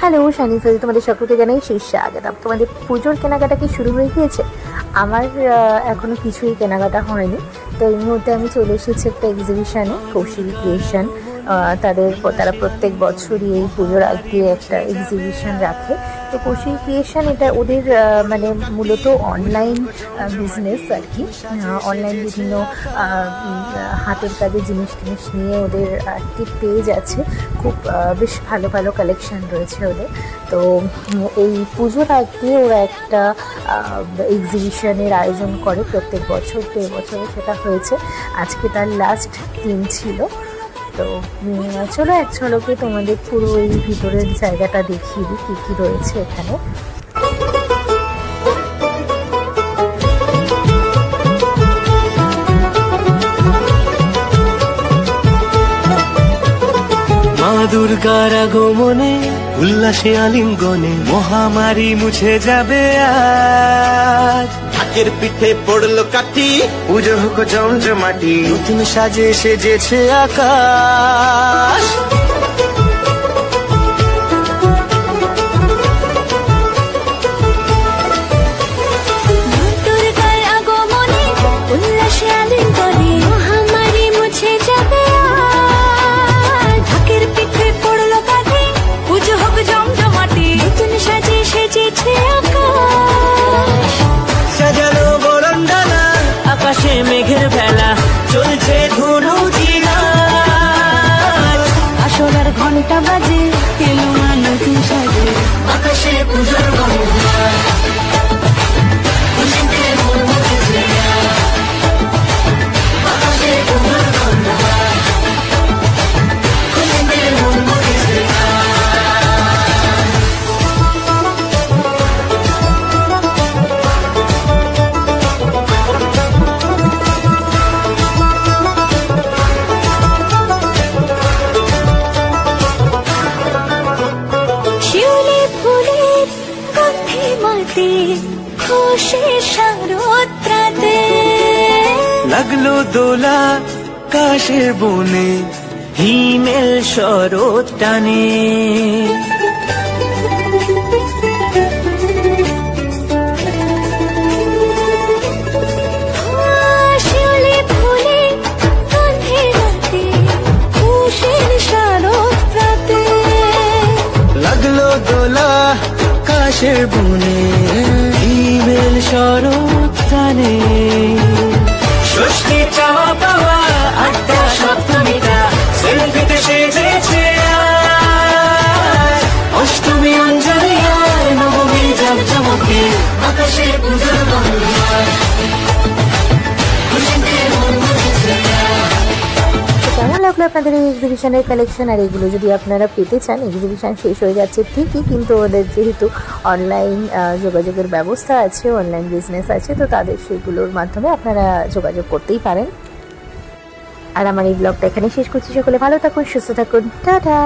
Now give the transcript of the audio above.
Hello Shani phase, তোমাদের সকলকে জানাই সেই স্বাগত। তোমাদের পুজোর কেনাকাটা কি শুরু হয়ে গিয়েছে? আমার এখনো কিছুই কেনাকাটা হয়নি। তো এই মুহূর্তে আমি চলে এসেছি একটা এক্সিবিশানে, কৌশিক ক্রিয়েশন। তারা প্রত্যেক বছরই এই পুজোর আগে একটা এক্সিবিশন রাখে। তো কৌশিক ক্রিয়েশন এটা ওদের মানে মূলত অনলাইন বিজনেস আর কি। অনলাইন বিভিন্ন হাতের কাজে জিনিস নিয়ে ওদের একটি পেজ আছে, খুব বেশ ভালো ভালো কালেকশন রয়েছে ওদের। তো এই পুজোর আগে ওরা একটা এক্সিবিশনের আয়োজন করে প্রত্যেক বছর। তো এবছরে সেটা হয়েছে, আজকে তার লাস্ট দিন ছিল। তো চলো এক ঝলকে তোমাদের পুরো এই ভিতরের জায়গাটা দেখিয়ে দিই কী কী রয়েছে এখানে। মা দুর্গার আগমনে উল্লাসে আলিঙ্গনে মহামারী মুছে যাবে আজ। ঢাকের পিঠে পড়লো কাঠি, পুজো হোক জমজমাটি, নতুন সাজে সেজেছে আকাশ। মেঘের বেলা চলছে ধনু জিনা, আসলার ঘন্টা বাজে এলো নতুন সাজে আকাশে পুজোর লাগলো দোলা কাশের বনে, হিমেল শরৎ টানে। লাগলো দোলা কাশের বনে, হিমেল শরৎ টানে। ষষ্ঠী চাওয়া পাওয়া আড্ডা সপ্তমীটা সেলফিতে সেজেছে অষ্টমী অঞ্জলি আর নবমী জাঁকজমকে আকাশে পুজোর কেমন লাগলো আপনাদের এই এক্সিবিশনের কালেকশন? আর এগুলো যদি আপনারা পেতে চান, এক্সিবিশন শেষ হয়ে যাচ্ছে ঠিকই, কিন্তু ওদের যেহেতু অনলাইন যোগাযোগের ব্যবস্থা আছে, অনলাইন বিজনেস আছে, তো তাদের সেগুলোর মাধ্যমে আপনারা যোগাযোগ করতেই পারেন। আর আমার এই ব্লগটা এখানে শেষ করছি। সকলে ভালো থাকুন, সুস্থ থাকুন, টাটা।